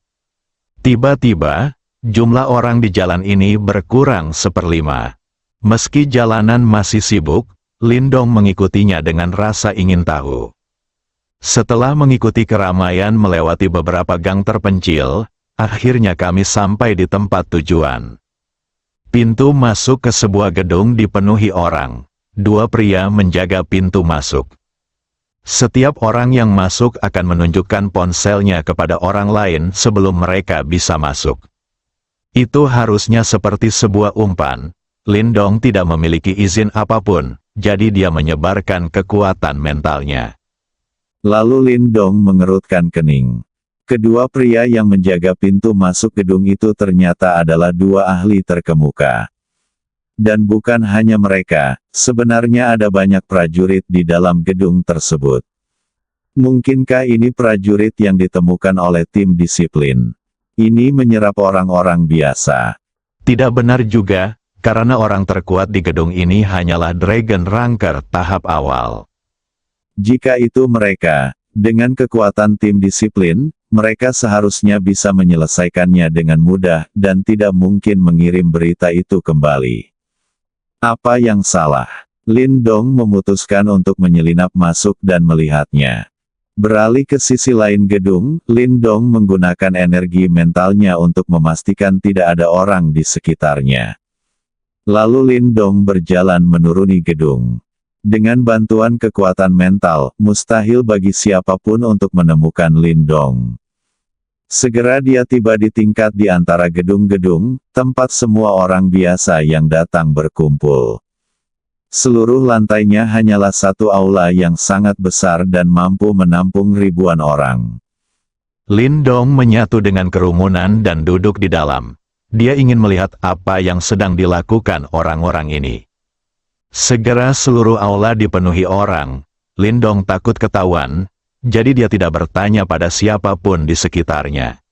Tiba-tiba, jumlah orang di jalan ini berkurang 1/5. Meski jalanan masih sibuk, Lin Dong mengikutinya dengan rasa ingin tahu. Setelah mengikuti keramaian melewati beberapa gang terpencil, akhirnya kami sampai di tempat tujuan. Pintu masuk ke sebuah gedung dipenuhi orang. 2 pria menjaga pintu masuk. Setiap orang yang masuk akan menunjukkan ponselnya kepada orang lain sebelum mereka bisa masuk. Itu harusnya seperti sebuah umpan. Lin Dong tidak memiliki izin apapun, jadi dia menyebarkan kekuatan mentalnya. Lalu Lin Dong mengerutkan kening. Kedua pria yang menjaga pintu masuk gedung itu ternyata adalah 2 ahli terkemuka. Dan bukan hanya mereka, sebenarnya ada banyak prajurit di dalam gedung tersebut. Mungkinkah ini prajurit yang ditemukan oleh tim disiplin? Ini menyerap orang-orang biasa. Tidak benar juga, karena orang terkuat di gedung ini hanyalah Dragon Ranker tahap awal. Jika itu mereka, dengan kekuatan tim disiplin, mereka seharusnya bisa menyelesaikannya dengan mudah dan tidak mungkin mengirim berita itu kembali. Apa yang salah? Lin Dong memutuskan untuk menyelinap masuk dan melihatnya. Beralih ke sisi lain gedung, Lin Dong menggunakan energi mentalnya untuk memastikan tidak ada orang di sekitarnya. Lalu Lin Dong berjalan menuruni gedung. Dengan bantuan kekuatan mental, mustahil bagi siapapun untuk menemukan Lin Dong. Segera dia tiba di tingkat di antara gedung-gedung, tempat semua orang biasa yang datang berkumpul. Seluruh lantainya hanyalah satu aula yang sangat besar dan mampu menampung ribuan orang. Lin Dong menyatu dengan kerumunan dan duduk di dalam. Dia ingin melihat apa yang sedang dilakukan orang-orang ini. Segera seluruh aula dipenuhi orang. Lin Dong takut ketahuan, jadi dia tidak bertanya pada siapapun di sekitarnya.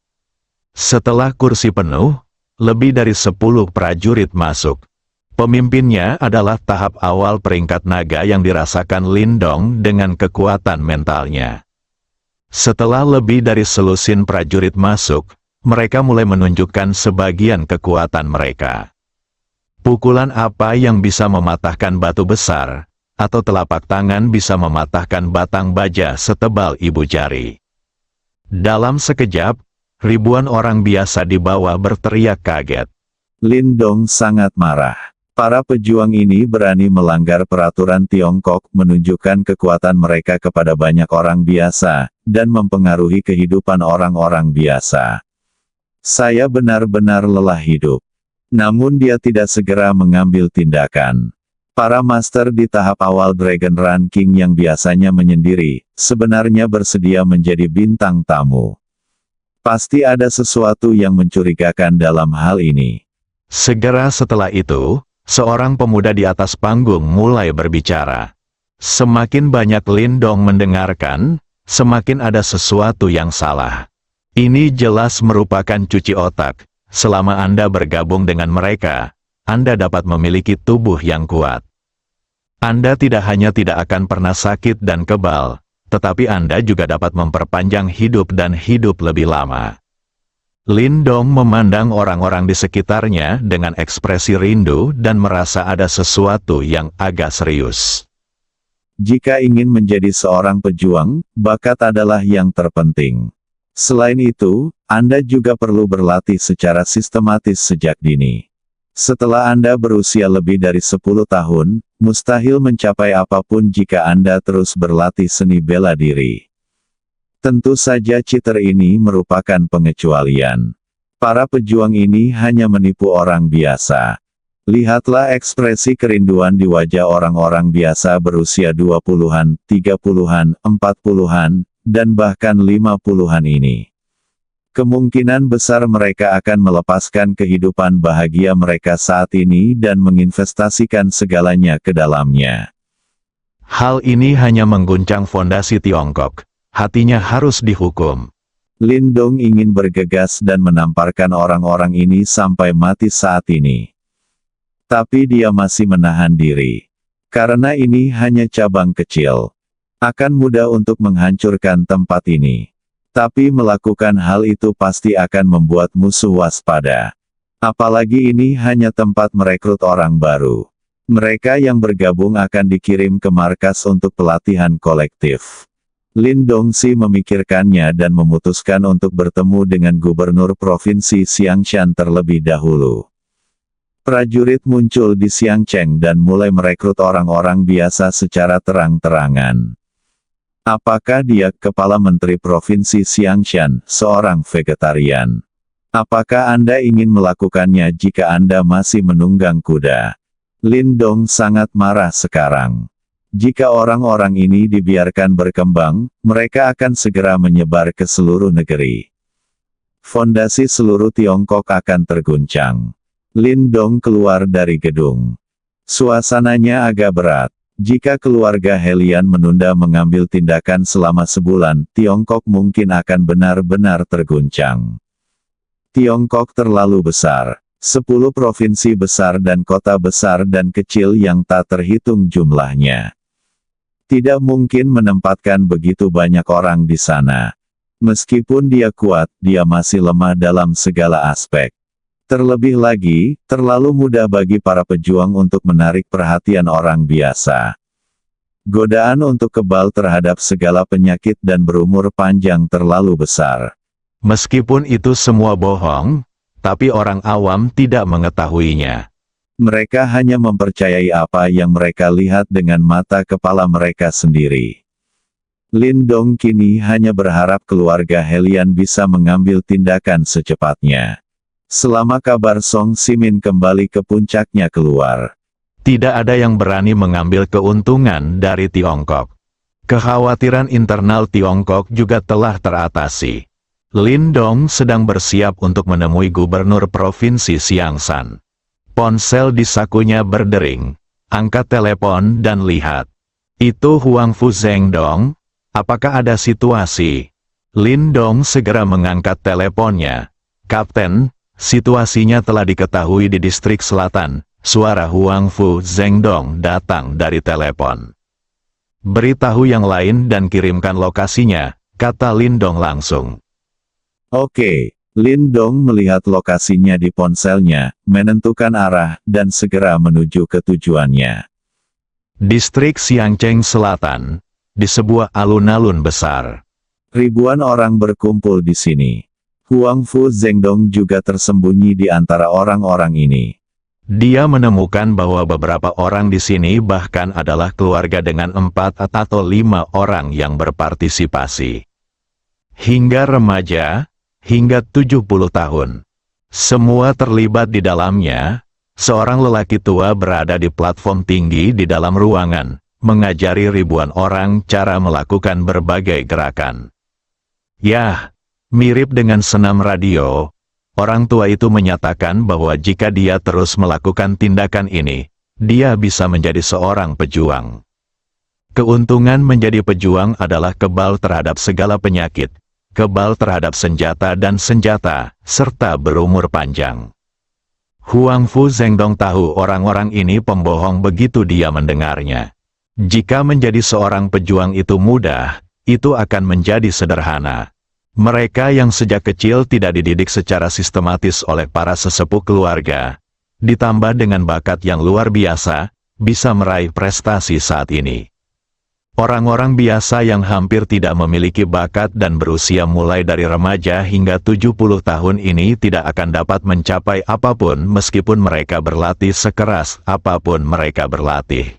Setelah kursi penuh, lebih dari 10 prajurit masuk. Pemimpinnya adalah tahap awal peringkat naga yang dirasakan Lin Dong dengan kekuatan mentalnya. Setelah lebih dari selusin prajurit masuk, mereka mulai menunjukkan sebagian kekuatan mereka. Pukulan apa yang bisa mematahkan batu besar, atau telapak tangan bisa mematahkan batang baja setebal ibu jari. Dalam sekejap, ribuan orang biasa di bawah berteriak kaget. Lin Dong sangat marah. Para pejuang ini berani melanggar peraturan Tiongkok, menunjukkan kekuatan mereka kepada banyak orang biasa, dan mempengaruhi kehidupan orang-orang biasa. Saya benar-benar lelah hidup. Namun dia tidak segera mengambil tindakan. Para master di tahap awal Dragon Ranking yang biasanya menyendiri, sebenarnya bersedia menjadi bintang tamu. Pasti ada sesuatu yang mencurigakan dalam hal ini. Segera setelah itu, seorang pemuda di atas panggung mulai berbicara. Semakin banyak Lin Dong mendengarkan, semakin ada sesuatu yang salah. Ini jelas merupakan cuci otak. Selama Anda bergabung dengan mereka, Anda dapat memiliki tubuh yang kuat. Anda tidak hanya tidak akan pernah sakit dan kebal, tetapi Anda juga dapat memperpanjang hidup dan hidup lebih lama. Lin Dong memandang orang-orang di sekitarnya dengan ekspresi rindu dan merasa ada sesuatu yang agak serius. Jika ingin menjadi seorang pejuang, bakat adalah yang terpenting. Selain itu, Anda juga perlu berlatih secara sistematis sejak dini. Setelah Anda berusia lebih dari 10 tahun, mustahil mencapai apapun jika Anda terus berlatih seni bela diri. Tentu saja cheater ini merupakan pengecualian. Para pejuang ini hanya menipu orang biasa. Lihatlah ekspresi kerinduan di wajah orang-orang biasa berusia 20-an, 30-an, 40-an, dan bahkan 50-an ini. Kemungkinan besar mereka akan melepaskan kehidupan bahagia mereka saat ini dan menginvestasikan segalanya ke dalamnya. Hal ini hanya mengguncang fondasi Tiongkok. Hatinya harus dihukum. Lin Dong ingin bergegas dan menamparkan orang-orang ini sampai mati saat ini. Tapi dia masih menahan diri. Karena ini hanya cabang kecil. Akan mudah untuk menghancurkan tempat ini. Tapi melakukan hal itu pasti akan membuat musuh waspada. Apalagi ini hanya tempat merekrut orang baru. Mereka yang bergabung akan dikirim ke markas untuk pelatihan kolektif. Lin Dongxi memikirkannya dan memutuskan untuk bertemu dengan gubernur provinsi Xiangshan terlebih dahulu. Prajurit muncul di Xiangcheng dan mulai merekrut orang-orang biasa secara terang-terangan. Apakah dia, Kepala Menteri Provinsi Xiangshan, seorang vegetarian? Apakah Anda ingin melakukannya jika Anda masih menunggang kuda? Lin Dong sangat marah sekarang. Jika orang-orang ini dibiarkan berkembang, mereka akan segera menyebar ke seluruh negeri. Fondasi seluruh Tiongkok akan terguncang. Lindong keluar dari gedung. Suasananya agak berat. Jika keluarga Helian menunda mengambil tindakan selama sebulan, Tiongkok mungkin akan benar-benar terguncang. Tiongkok terlalu besar. 10 provinsi besar dan kota besar dan kecil yang tak terhitung jumlahnya. Tidak mungkin menempatkan begitu banyak orang di sana. Meskipun dia kuat, dia masih lemah dalam segala aspek. Terlebih lagi, terlalu mudah bagi para pejuang untuk menarik perhatian orang biasa. Godaan untuk kebal terhadap segala penyakit dan berumur panjang terlalu besar. Meskipun itu semua bohong, tapi orang awam tidak mengetahuinya. Mereka hanya mempercayai apa yang mereka lihat dengan mata kepala mereka sendiri. Lindong kini hanya berharap keluarga Helian bisa mengambil tindakan secepatnya. Selama kabar Song Simin kembali ke puncaknya keluar, Tidak ada yang berani mengambil keuntungan dari Tiongkok. Kekhawatiran internal Tiongkok juga telah teratasi. Lindong sedang bersiap untuk menemui gubernur provinsi Xiangshan. Ponsel di sakunya berdering. Angkat telepon dan lihat. Itu Huang Fu Zengdong. Apakah ada situasi? Lindong segera mengangkat teleponnya. Kapten, situasinya telah diketahui di distrik selatan. Suara Huang Fu Zengdong datang dari telepon. Beritahu yang lain dan kirimkan lokasinya, kata Lindong langsung. Oke, Lindong melihat lokasinya di ponselnya, menentukan arah, dan segera menuju ke tujuannya. Distrik Xiangcheng Selatan, di sebuah alun-alun besar. Ribuan orang berkumpul di sini. Huang Fu Zengdong juga tersembunyi di antara orang-orang ini. Dia menemukan bahwa beberapa orang di sini bahkan adalah keluarga dengan 4 atau 5 orang yang berpartisipasi. Hingga remaja, hingga 70 tahun. Semua terlibat di dalamnya. Seorang lelaki tua berada di platform tinggi di dalam ruangan, mengajari ribuan orang cara melakukan berbagai gerakan. Yah, mirip dengan senam radio. Orang tua itu menyatakan bahwa jika dia terus melakukan tindakan ini, dia bisa menjadi seorang pejuang. Keuntungan menjadi pejuang adalah kebal terhadap segala penyakit, kebal terhadap senjata dan senjata, serta berumur panjang. Huang Fu Zengdong tahu orang-orang ini pembohong begitu dia mendengarnya. Jika menjadi seorang pejuang itu mudah, itu akan menjadi sederhana. Mereka yang sejak kecil tidak dididik secara sistematis oleh para sesepuh keluarga, ditambah dengan bakat yang luar biasa, bisa meraih prestasi saat ini. Orang-orang biasa yang hampir tidak memiliki bakat dan berusia mulai dari remaja hingga 70 tahun ini tidak akan dapat mencapai apapun meskipun mereka berlatih sekeras apapun mereka berlatih.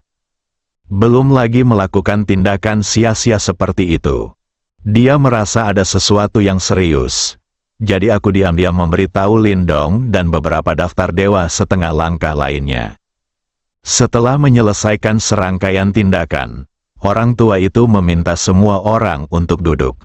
Belum lagi melakukan tindakan sia-sia seperti itu. Dia merasa ada sesuatu yang serius. Jadi aku diam-diam memberitahu Lindong dan beberapa daftar dewa setengah langkah lainnya. Setelah menyelesaikan serangkaian tindakan, orang tua itu meminta semua orang untuk duduk.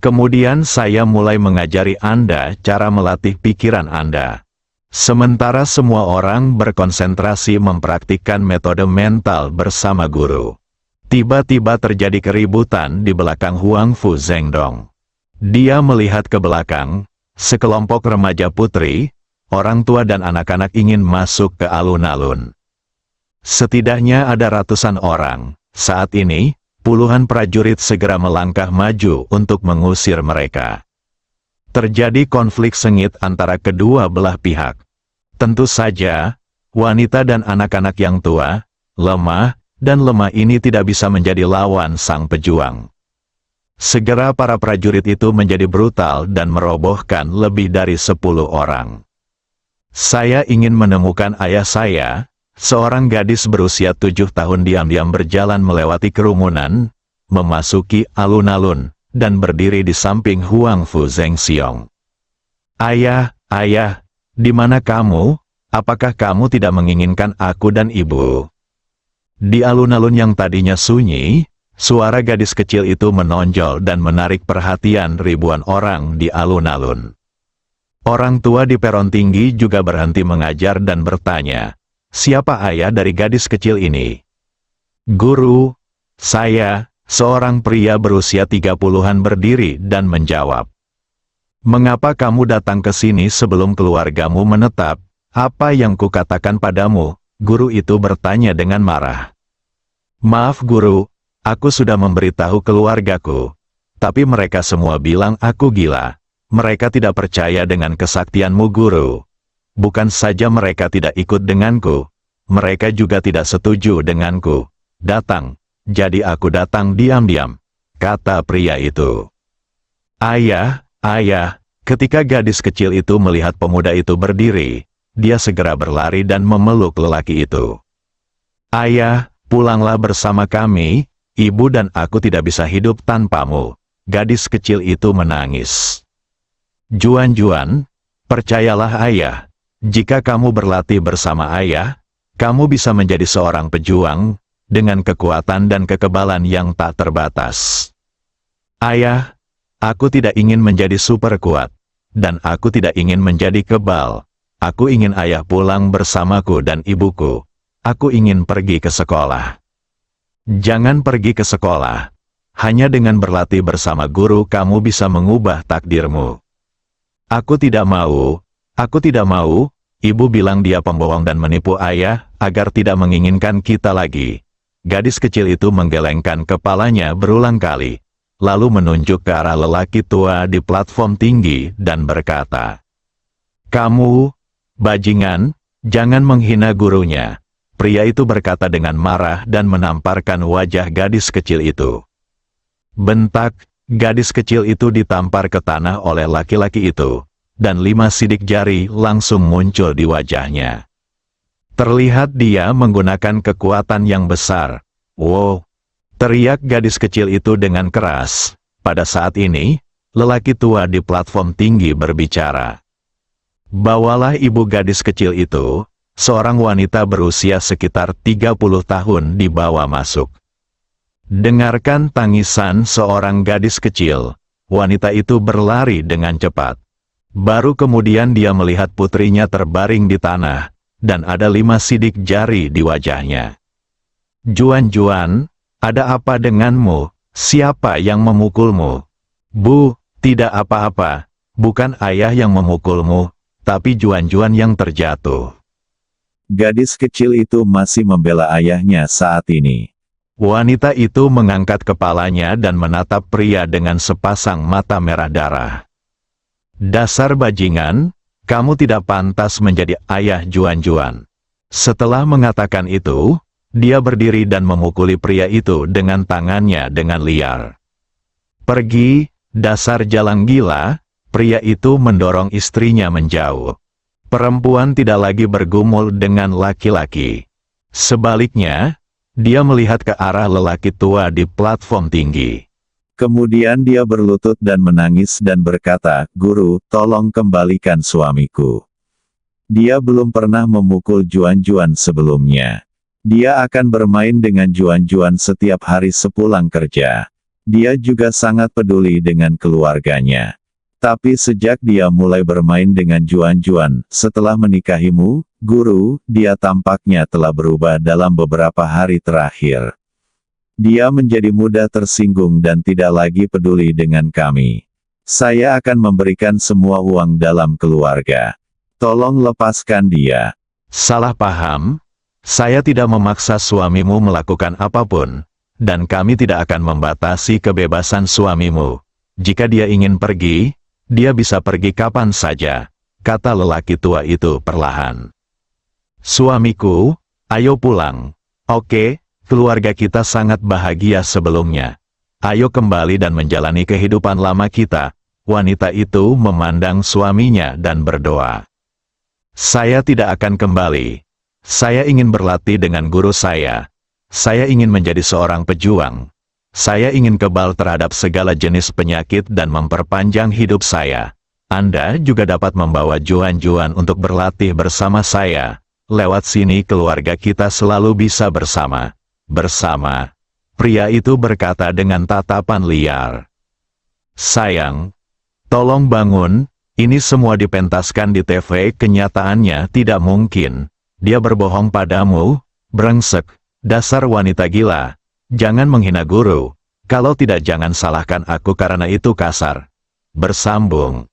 Kemudian saya mulai mengajari Anda cara melatih pikiran Anda. Sementara semua orang berkonsentrasi mempraktikkan metode mental bersama guru. Tiba-tiba terjadi keributan di belakang Huang Fu Zengdong. Dia melihat ke belakang, sekelompok remaja putri, orang tua dan anak-anak ingin masuk ke alun-alun. Setidaknya ada ratusan orang. Saat ini, puluhan prajurit segera melangkah maju untuk mengusir mereka. Terjadi konflik sengit antara kedua belah pihak. Tentu saja, wanita dan anak-anak yang tua, lemah ini tidak bisa menjadi lawan sang pejuang. Segera para prajurit itu menjadi brutal dan merobohkan lebih dari 10 orang. Saya ingin menemukan ayah saya, seorang gadis berusia 7 tahun diam-diam berjalan melewati kerumunan, memasuki alun-alun, dan berdiri di samping Huang Fu Zengxiong. Ayah, di mana kamu? Apakah kamu tidak menginginkan aku dan ibu? Di alun-alun yang tadinya sunyi, suara gadis kecil itu menonjol dan menarik perhatian ribuan orang di alun-alun. Orang tua di peron tinggi juga berhenti mengajar dan bertanya, "Siapa ayah dari gadis kecil ini?" "Guru, saya," seorang pria berusia 30-an berdiri dan menjawab. "Mengapa kamu datang ke sini sebelum keluargamu menetap? Apa yang kukatakan padamu?" Guru itu bertanya dengan marah. "Maaf guru, aku sudah memberitahu keluargaku. Tapi mereka semua bilang aku gila. Mereka tidak percaya dengan kesaktianmu guru. Bukan saja mereka tidak ikut denganku, mereka juga tidak setuju denganku. Datang, jadi aku datang diam-diam," kata pria itu. "Ayah, ayah," ketika gadis kecil itu melihat pemuda itu berdiri, dia segera berlari dan memeluk lelaki itu. "Ayah, pulanglah bersama kami, ibu dan aku tidak bisa hidup tanpamu." Gadis kecil itu menangis. "Juan-Juan, percayalah ayah, jika kamu berlatih bersama ayah, kamu bisa menjadi seorang pejuang, dengan kekuatan dan kekebalan yang tak terbatas." "Ayah, aku tidak ingin menjadi super kuat, dan aku tidak ingin menjadi kebal. Aku ingin ayah pulang bersamaku dan ibuku. Aku ingin pergi ke sekolah." "Jangan pergi ke sekolah. Hanya dengan berlatih bersama guru kamu bisa mengubah takdirmu." Aku tidak mau," ibu bilang dia pembohong dan menipu ayah, agar tidak menginginkan kita lagi. Gadis kecil itu menggelengkan kepalanya berulang kali, lalu menunjuk ke arah lelaki tua di platform tinggi dan berkata, "Kamu, bajingan, jangan menghina gurunya." Pria itu berkata dengan marah dan menamparkan wajah gadis kecil itu. Bentak, gadis kecil itu ditampar ke tanah oleh laki-laki itu, dan 5 sidik jari langsung muncul di wajahnya. Terlihat dia menggunakan kekuatan yang besar. "Wow!" teriak gadis kecil itu dengan keras. Pada saat ini, lelaki tua di platform tinggi berbicara. "Bawalah ibu gadis kecil itu," seorang wanita berusia sekitar 30 tahun dibawa masuk. Dengarkan tangisan seorang gadis kecil. Wanita itu berlari dengan cepat. Baru kemudian dia melihat putrinya terbaring di tanah, dan ada 5 sidik jari di wajahnya. "Juan-Juan, ada apa denganmu? Siapa yang memukulmu?" "Bu, tidak apa-apa. Bukan ayah yang memukulmu, tapi Juan-Juan yang terjatuh." Gadis kecil itu masih membela ayahnya saat ini. Wanita itu mengangkat kepalanya dan menatap pria dengan sepasang mata merah darah. "Dasar bajingan, kamu tidak pantas menjadi ayah Juan-Juan." Setelah mengatakan itu, dia berdiri dan memukuli pria itu dengan tangannya dengan liar. "Pergi, dasar jalang gila," pria itu mendorong istrinya menjauh. Perempuan tidak lagi bergumul dengan laki-laki. Sebaliknya, dia melihat ke arah lelaki tua di platform tinggi. Kemudian dia berlutut dan menangis dan berkata, "Guru, tolong kembalikan suamiku. Dia belum pernah memukul Juan-Juan sebelumnya. Dia akan bermain dengan Juan-Juan setiap hari sepulang kerja. Dia juga sangat peduli dengan keluarganya. Tapi sejak dia mulai bermain dengan Juan-Juan, setelah menikahimu, Guru, dia tampaknya telah berubah dalam beberapa hari terakhir. Dia menjadi mudah tersinggung dan tidak lagi peduli dengan kami. Saya akan memberikan semua uang dalam keluarga. Tolong lepaskan dia." "Salah paham. Saya tidak memaksa suamimu melakukan apapun, dan kami tidak akan membatasi kebebasan suamimu. Jika dia ingin pergi, dia bisa pergi kapan saja," kata lelaki tua itu perlahan. "Suamiku, ayo pulang. Oke, keluarga kita sangat bahagia sebelumnya. Ayo kembali dan menjalani kehidupan lama kita." Wanita itu memandang suaminya dan berdoa. "Saya tidak akan kembali. Saya ingin berlatih dengan guru saya. Saya ingin menjadi seorang pejuang. Saya ingin kebal terhadap segala jenis penyakit dan memperpanjang hidup saya. Anda juga dapat membawa Juan-Juan untuk berlatih bersama saya. Lewat sini keluarga kita selalu bisa bersama." "Bersama," pria itu berkata dengan tatapan liar. "Sayang, tolong bangun, Ini semua dipentaskan di TV, kenyataannya tidak mungkin. Dia berbohong padamu, brengsek, dasar wanita gila. Jangan menghina guru. Kalau tidak jangan salahkan aku karena itu kasar. Bersambung.